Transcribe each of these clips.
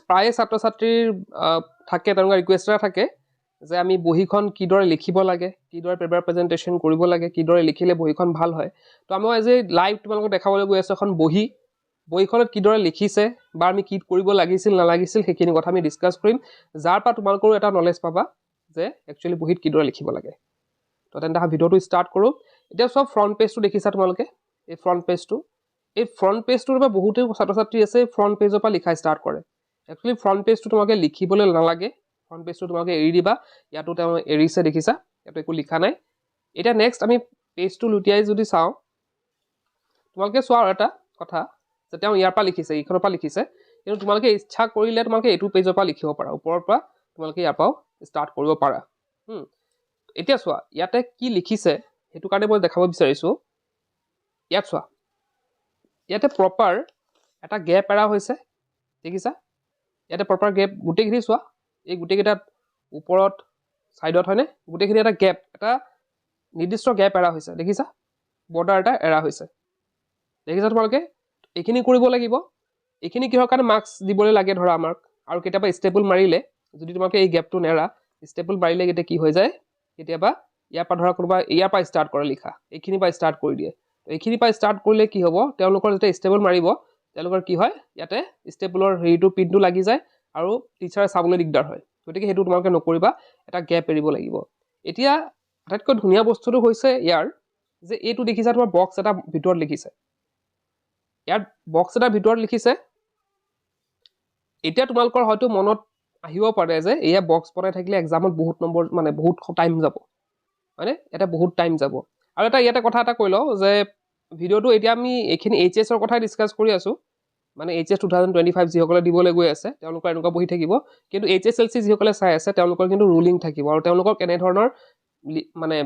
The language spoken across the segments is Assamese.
প্ৰায় ছাত্ৰ ছাত্ৰীৰ থাকে তেওঁলোকৰ ৰিকুৱেষ্ট এটা থাকে যে আমি বহিখন কিদৰে লিখিব লাগে, কিদৰে পেপাৰ প্ৰেজেণ্টেশ্যন কৰিব লাগে, কিদৰে লিখিলে বহিখন ভাল হয়। তো আমি আজি লাইভ তোমালোকক দেখাবলৈ গৈ আছোঁ এখন বহিখনত কিদৰে লিখিছে বা আমি কি কৰিব লাগিছিল নালাগিছিল সেইখিনি কথা আমি ডিছকাছ কৰিম, যাৰ পৰা তোমালোকৰো এটা নলেজ পাবা যে একচুৱেলি বহিত কিদৰে লিখিব লাগে। তো তেন্তে ভিডিঅ'টো ষ্টাৰ্ট কৰোঁ। এতিয়া চব ফ্ৰণ্ট পেজটো দেখিছা তোমালোকে, এই ফ্ৰণ্ট পেজটোৰ পৰা বহুতো ছাত্ৰ ছাত্ৰী আছে ফ্ৰণ্ট পেজৰ পৰা লিখা ষ্টাৰ্ট কৰে। একচুৱেলি ফ্ৰণ্ট পেজটো তোমালোকে লিখিবলৈ নালাগে, ফ্ৰণ্ট পেজটো তোমালোকে এৰি দিবা। ইয়াতো তেওঁ এৰিছে দেখিছা, ইয়াতো একো লিখা নাই। এতিয়া নেক্সট আমি পেজটো লুটিয়াই যদি চাওঁ, তোমালোকে চোৱা আৰু এটা কথা যে তেওঁ ইয়াৰ পৰা লিখিছে, এইখনৰ পৰা লিখিছে, কিন্তু তোমালোকে ইচ্ছা কৰিলে তোমালোকে এইটো পেজৰ পৰা লিখিব পাৰা, ওপৰৰ পৰা তোমালোকে ইয়াৰ পৰাও ষ্টাৰ্ট কৰিব পাৰা। এতিয়া চোৱা ইয়াতে কি লিখিছে সেইটো কাৰণে মই দেখাব বিচাৰিছোঁ। ইয়াত চোৱা, ইয়াতে প্ৰপাৰ এটা গেপ এৰা হৈছে দেখিছা, ইয়াতে প্ৰপাৰ গেপ গোটেইখিনি চোৱা, এই গোটেইকেইটাত ওপৰত ছাইডত হয়নে গোটেইখিনি এটা গেপ, এটা নিৰ্দিষ্ট গেপ এৰা হৈছে দেখিছা, বৰ্ডাৰ এটা এৰা হৈছে দেখিছা তোমালোকে। এইখিনি কৰিব লাগিব, এইখিনি কিহৰ কাৰণে মাৰ্কছ দিবলৈ লাগে ধৰা আমাক, আৰু কেতিয়াবা ষ্টেপল মাৰিলে যদি তোমালোকে এই গেপটো নেৰা, ষ্টেপল মাৰিলে কেতিয়া কি হৈ যায়, কেতিয়াবা ইয়াৰ পৰা ধৰা কোনোবা ইয়াৰ পৰা ষ্টাৰ্ট কৰে লিখা, এইখিনিৰ পৰা ষ্টাৰ্ট কৰি দিয়ে। এইখিনিৰ পৰা ষ্টাৰ্ট কৰিলে কি হ'ব, তেওঁলোকৰ যেতিয়া ষ্টেপল মাৰিব তেওঁলোকৰ কি হয়, ইয়াতে ষ্টেপলৰ হেৰিটো পিনটো লাগি যায় আৰু টিচাৰে চাবলৈ দিগদাৰ হয়। গতিকে সেইটো তোমালোকে নকৰিবা, এটা গেপ এৰিব লাগিব। এতিয়া আটাইতকৈ ধুনীয়া বস্তুটো হৈছে ইয়াৰ যে এইটো দেখিছা তোমাৰ বক্স এটা ভিতৰত লিখিছে, ইয়াত বক্স এটা ভিতৰত লিখিছে। এতিয়া তোমালোকৰ হয়তো মনত আহিব পাৰে যে এয়া বক্স বনাই থাকিলে এক্সামত বহুত নম্বৰ মানে বহুত টাইম যাব হয়নে, এটা বহুত টাইম যাব। আৰু এটা ইয়াতে কথা এটা কৈ লওঁ যে ভিডিঅ'টো এতিয়া আমি এইখিনি HS কথাই ডিছকাছ কৰি আছোঁ, মানে HS 2025 যিসকলে দিবলৈ গৈ আছে তেওঁলোকৰ এনেকুৱা বহি থাকিব, কিন্তু HSLC যিসকলে চাই আছে তেওঁলোকৰ কিন্তু ৰুলিং থাকিব, আৰু তেওঁলোকৰ কেনেধৰণৰ মানে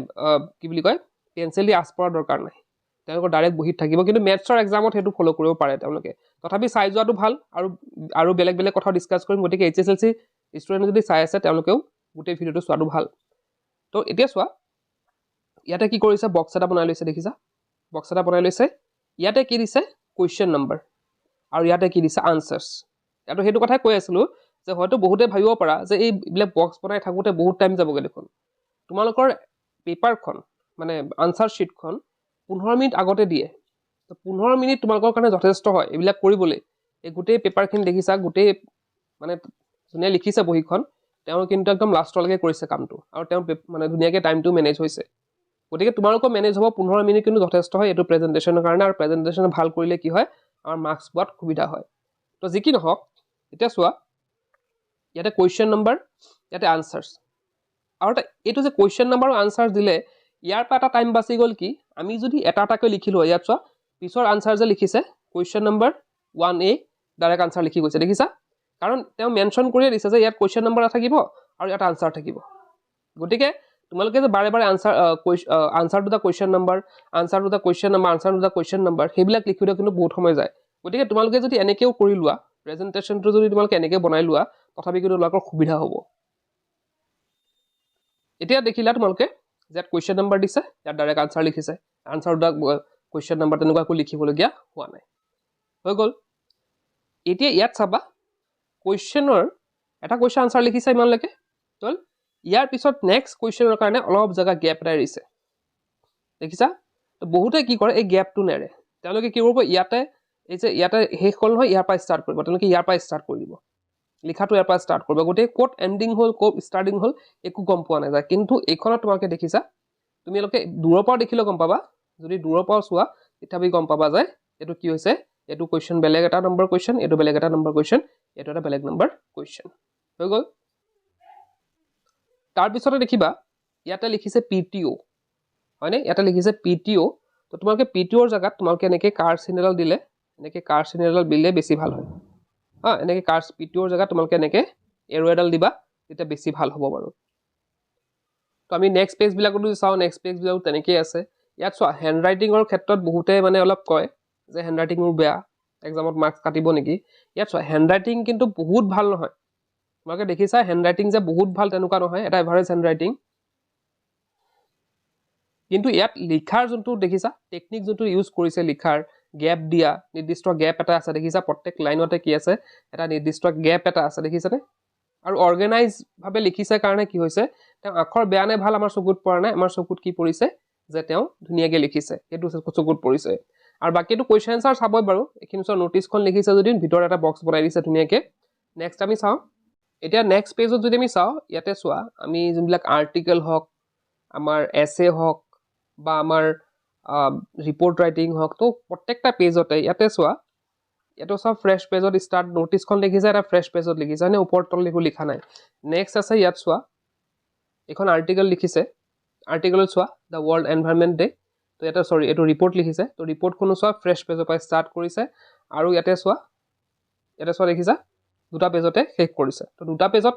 কি বুলি কয় পেঞ্চিল দি আঁচ পৰাৰ দৰকাৰ নাই, তেওঁলোকৰ ডাইৰেক্ট বহিত থাকিব। কিন্তু মেথছৰ এক্সামত সেইটো ফ'ল' কৰিব পাৰে তেওঁলোকে, তথাপি চাই যোৱাটো ভাল। আৰু বেলেগ বেলেগ কথা ডিছকাছ কৰিম, গতিকে HSLC ষ্টুডেণ্ট যদি চাই আছে তেওঁলোকেও গোটেই ভিডিঅ'টো চোৱাটো ভাল। তো এতিয়া চোৱা ইয়াতে কি কৰিছে, বক্স এটা বনাই লৈছে দেখিছা, বক্স এটা বনাই লৈছে। ইয়াতে কি দিছে কুৱেশ্যন নম্বৰ, আৰু ইয়াতে কি দিছে আনচাৰ্ছ। ইয়াতো সেইটো কথাই কৈ আছিলোঁ যে হয়তো বহুতে ভাবিব পাৰা যে এইবিলাক বক্স বনাই থাকোঁতে বহুত টাইম যাবগৈ দেখোন। তোমালোকৰ পেপাৰখন মানে আনচাৰ শ্বীটখন 15 মিনিট আগতে দিয়ে, তো 15 মিনিট তোমালোকৰ কাৰণে যথেষ্ট হয় এইবিলাক কৰিবলৈ। এই গোটেই পেপাৰখিনি দেখিছা, গোটেই মানে যোনে লিখিছে বহিখন তেওঁ কিন্তু একদম লাষ্টলৈকে কৰিছে কামটো, আৰু তেওঁ মানে ধুনীয়াকৈ টাইমটো মেনেজ হৈছে। গতিকে তোমালোকৰ মেনেজ হ'ব 15 মিনিট কিন্তু যথেষ্ট হয় এইটো প্ৰেজেণ্টেশ্যনৰ কাৰণে, আৰু প্ৰেজেণ্টেশ্যন ভাল কৰিলে কি হয় আমাৰ মাৰ্কছ পোৱাত সুবিধা হয়। তো যি কি নহওক, এতিয়া চোৱা ইয়াতে কুৱেশ্যন নম্বৰ, ইয়াতে আনচাৰ্ছ, আৰু এইটো যে কুৱেশ্যন নম্বৰ আৰু আনচাৰ্ছ দিলে ইয়াৰ পৰা এটা টাইম বাচি গ'ল কি, আমি যদি এটা এটাকৈ লিখিলোঁ, ইয়াত চোৱা পিছৰ আনচাৰ যে লিখিছে question number 1A direct answer লিখি গৈছে দেখিছা, কাৰণ তেওঁ মেনশ্যন কৰিয়ে দিছে যে ইয়াত কুৱেশ্যন নম্বৰ থাকিব আৰু ইয়াত আনচাৰ থাকিব। গতিকে তোমালোকে যে বাৰে বাৰে answer to the question number, answer to the question number, answer to the question number সেইবিলাক লিখোঁতে কিন্তু বহুত সময় যায়। গতিকে তোমালোকে যদি এনেকৈও কৰি লোৱা, প্ৰেজেণ্টেশ্যনটো যদি তোমালোকে এনেকৈ বনাই লোৱা, তথাপি কিন্তু তোমালোকৰ সুবিধা হ'ব। এতিয়া দেখিলা তোমালোকে যে ইয়াত কুৱেশ্যন নম্বৰ দিছে, ইয়াত ডাইৰেক্ট আনচাৰ লিখিছে, answer to the question number তেনেকুৱা একো লিখিবলগীয়া হোৱা নাই, হৈ গ'ল। এতিয়া ইয়াত চাবা কুৱেশ্যনৰ এটা কুৱেশ্যন আনচাৰ লিখিছে ইমানলৈকে, হ'ল। ইয়াৰ পিছত নেক্সট কুৱেশ্যনৰ কাৰণে অলপ জেগা গেপ এটা এৰিছে দেখিছা। তো বহুতে কি কৰে এই গেপটো নেৰে, তেওঁলোকে কি কৰিব ইয়াতে এই যে ইয়াতে শেষ হ'ল নহয়, ইয়াৰ পৰা ষ্টাৰ্ট কৰিব, তেওঁলোকে ইয়াৰ পৰা ষ্টাৰ্ট কৰি দিব, লিখাটো ইয়াৰ পৰা ষ্টাৰ্ট কৰিব, গোটেই ক'ত এণ্ডিং হ'ল ক'ত ষ্টাৰ্টিং হ'ল একো গম পোৱা নাযায়। কিন্তু এইখনত তোমালোকে দেখিছা, তোমালোকে দূৰৰ পৰা দেখিলেও গম পাবা, যদি দূৰৰ পৰা চোৱা তেতিয়াও গম পাবা যে এইটো কি হৈছে, এইটো কুৱেশ্যন বেলেগ এটা নম্বৰ কুৱেশ্যন, এইটো বেলেগ এটা নম্বৰ কুৱেশ্যন, এইটো এটা বেলেগ নম্বৰ কুৱেশ্যন, হৈ গ'ল। তাৰপিছতে দেখিবা ইয়াতে লিখিছে PTO হয়নে, ইয়াতে লিখিছে PTO। তো তোমালোকে PTOৰ জেগাত তোমালোকে এনেকৈ কাৰ চিনেলডাল দিলে, এনেকৈ কাৰ চিনেলডাল দিলে বেছি ভাল হয়। এনেকৈ PTOৰ জেগাত তোমালোকে এনেকৈ এৰো এডাল দিবা, তেতিয়া বেছি ভাল হ'ব বাৰু। তো আমি নেক্সট পেজবিলাকতো চাওঁ, নেক্সট পেজবিলাকো তেনেকেই আছে। ইয়াত চোৱা হেণ্ড ৰাইটিঙৰ ক্ষেত্ৰত বহুতে মানে অলপ কয় যে হেণ্ড ৰাইটিং মোৰ বেয়া, এক্সামত মাৰ্কছ কাটিব নেকি। ইয়াত চোৱা হেণ্ড ৰাইটিং কিন্তু বহুত ভাল নহয়, তোমালোকে দেখিছা হেণ্ড ৰাইটিং যে বহুত ভাল তেনেকুৱা নহয়, এটা এভাৰেজ হেণ্ড ৰাইটিং। কিন্তু ইয়াত লিখাৰ যোনটো দেখিছা টেকনিক যোনটো ইউজ কৰিছে লিখাৰ, গ্যাপ দিয়া নিৰ্দিষ্ট গ্যাপ এটা আছে দেখিছা প্ৰত্যেক লাইনতে কি আছে এটা নিৰ্দিষ্ট গ্যাপ এটা আছে দেখিছানে আৰু অৰ্গানাইজ ভাবে লিখিছে কাৰণে কি হৈছে তেওঁ আখৰ বেয়া নে ভাল আমাৰ চকুত পৰা নাই আমাৰ চকুত কি পৰিছে যে তেওঁ ধুনীয়াকৈ লিখিছে সেইটো চকুত পৰিছে আৰু বাকিটো কুৱেশ্যন আনসাৰ চাবই বাৰু এইখিনি চোৱা নোটিছখন লিখিছে যদি ভিতৰত এটা বক্স বনাই দিছে ধুনীয়াকৈ নেক্সট আমি চাওঁ এতিয়া নেক্সট পেজত যদি আমি চাওঁ ইয়াতে চোৱা আমি যোনবিলাক আৰ্টিকেল হওক আমাৰ এছে হওক বা আমাৰ ৰিপৰ্ট ৰাইটিং হওক তো প্ৰত্যেকটা পেজতে ইয়াতে চোৱা এইটো সব ফ্ৰেছ পেজত ষ্টাৰ্ট নোটিছখন লিখিছে এটা ফ্ৰেছ পেজত লিখিছে মানে ওপৰত তল একো লিখা নাই নেক্সট আছে ইয়াত চোৱা এখন আৰ্টিকেল লিখিছে আৰ্টিকেলত চোৱা দ্য ৱৰ্ল্ড এনভাইৰনমেণ্ট ডে তো ইয়াতে সৰি এইটো ৰিপৰ্ট লিখিছে তো ৰিপৰ্টখনো চোৱা ফ্ৰেছ পেজৰ পৰা ষ্টাৰ্ট কৰিছে আৰু ইয়াতে চোৱা দেখিছা দুটা পেজতে শেষ কৰিছে তো দুটা পেজত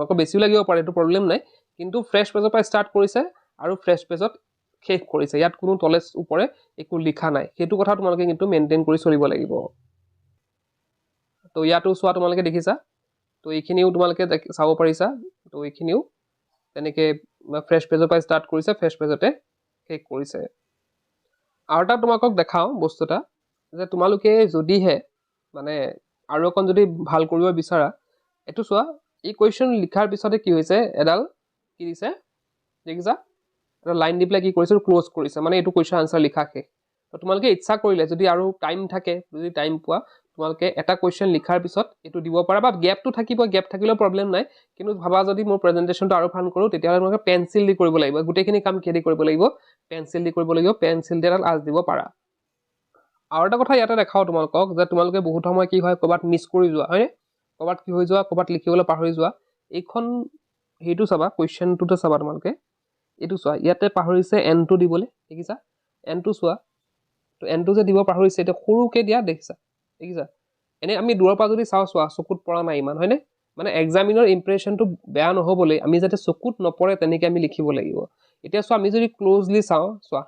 আকৌ বেছিও লাগিব পাৰে এইটো প্ৰব্লেম নাই কিন্তু ফ্ৰেছ পেজৰ পৰা ষ্টাৰ্ট কৰিছে আৰু ফ্ৰেছ পেজত শেষ কৰিছে ইয়াত কোনো তলে ওপৰে একো লিখা নাই সেইটো কথা তোমালোকে কিন্তু মেইনটেইন কৰি চলিব লাগিব তো ইয়াতো চোৱা তোমালোকে দেখিছা তো এইখিনিও তোমালোকে চাব পাৰিছা তো এইখিনিও তেনেকৈ ফ্ৰেছ পেজৰ পৰা ষ্টাৰ্ট কৰিছে ফ্ৰেছ পেজতে শেষ কৰিছে আৰু এটা তোমালোকক দেখাওঁ বস্তু এটা যে তোমালোকে যদিহে মানে আৰু অকণ যদি ভাল কৰিব বিচাৰা এইটো চোৱা এই কুৱেশ্যন লিখাৰ পিছতে কি হৈছে এডাল কি দিছে দেখিছা এটা লাইন দি পেলাই কি কৰিছে ক্লোজ কৰিছে মানে এইটো কুৱেশ্যন আনসাৰ লিখা শেষ তো তোমালোকে ইচ্ছা কৰিলে যদি আৰু টাইম থাকে যদি টাইম পোৱা তোমালোকে এটা কুৱেশ্যন লিখাৰ পিছত এইটো দিব পাৰা বা গ্যাপটো থাকিব গ্যাপ থাকিলেও প্ৰব্লেম নাই কিন্তু ভাবা যদি মোৰ প্ৰেজেণ্টেশ্যনটো আৰু ফান কৰোঁ তেতিয়াহ'লে তোমালোকে পেঞ্চিল দি কৰিব লাগিব গোটেইখিনি কাম কিহেদি কৰিব লাগিব পেঞ্চিল দি কৰিব লাগিব পেঞ্চিল দি এডাল আঁচ দিব পাৰা আৰু এটা কথা ইয়াতে দেখাওঁ তোমালোকক যে তোমালোকে বহুত সময় কি হয় ক'ৰবাত মিছ কৰি যোৱা হয়নে ক'ৰবাত কি হৈ যোৱা ক'ৰবাত লিখিবলৈ পাহৰি যোৱা এইখন সেইটো চাবা কুৱেশ্যনটোতে চাবা তোমালোকে এইটো চোৱা ইয়াতে পাহৰিছে এনটো দিবলৈ দেখিছা এনটো চোৱা তো এনটো যে দিব পাহৰিছে এতিয়া সৰুকৈ দিয়া দেখিছা এনে আমি দূৰৰ পৰা যদি চাওঁ চোৱা চকুত পৰা নাই ইমান হয়নে মানে এক্সামিনৰ ইম্প্ৰেশ্যনটো বেয়া নহ'বলৈ আমি যাতে চকুত নপৰে তেনেকৈ আমি লিখিব লাগিব এতিয়া চোৱা আমি যদি ক্ল'জলি চাওঁ চোৱা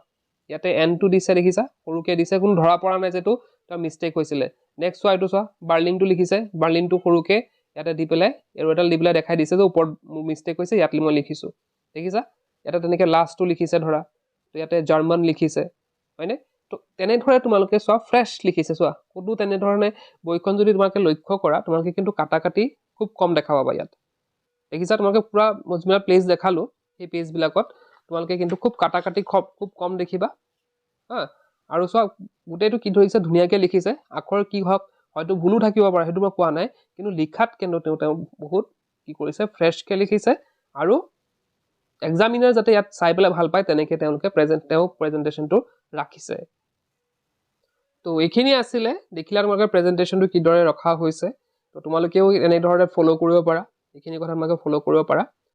ইয়াতে এনটো দিছে দেখিছা সৰুকৈ দিছে কোনো ধৰা পৰা নাই যেটো তাৰ মিষ্টেক হৈছিলে নেক্সট চোৱা এইটো চোৱা বাৰ্লিনটো লিখিছে বাৰ্লিনটো সৰুকৈ ইয়াতে দি পেলাই এৰো এডাল দি পেলাই দেখাই দিছে যে ওপৰত মোৰ মিষ্টেক হৈছে ইয়াত মই লিখিছোঁ দেখিছা ইয়াতে তেনেকৈ লাষ্টটো লিখিছে ধৰা তো ইয়াতে জাৰ্মান লিখিছে হয়নে তো তেনেধৰণে তোমালোকে চোৱা ফ্ৰেছ লিখিছে চোৱা কোনো তেনেধৰণে বইখন যদি তোমালোকে লক্ষ্য কৰা তোমালোকে কিন্তু কাটা কাটি খুব কম দেখা পাবা ইয়াত দেখিছা তোমালোকে পুৰা মজমিলা প্লেচ দেখালোঁ সেই পেজবিলাকত তোমালোকে কিন্তু খুব কাটা কাটি খুব কম দেখিবা হা আৰু চোৱা গোটেইটো কি ধৰিছে ধুনীয়াকৈ লিখিছে আখৰ কি হওক হয়তো ভুলো থাকিব পাৰে সেইটো মই কোৱা নাই কিন্তু লিখাত কিন্তু তেওঁ বহুত কি কৰিছে ফ্ৰেছকৈ লিখিছে আৰু এক্সামিনাৰ যাতে ইয়াত চাই পেলাই ভাল পায় তেনেকৈ তেওঁলোকে প্ৰেজেণ্টেশ্যনটো ৰাখিছে তো এইখিনি আছিলে দেখিলা তোমালোকে প্ৰেজেণ্টেশ্যনটো কিদৰে ৰখা হৈছে তো তোমালোকেও এনেধৰণে ফ'ল' কৰিব পাৰা এইখিনি কথা তোমালোকে ফ'ল' কৰিব পাৰা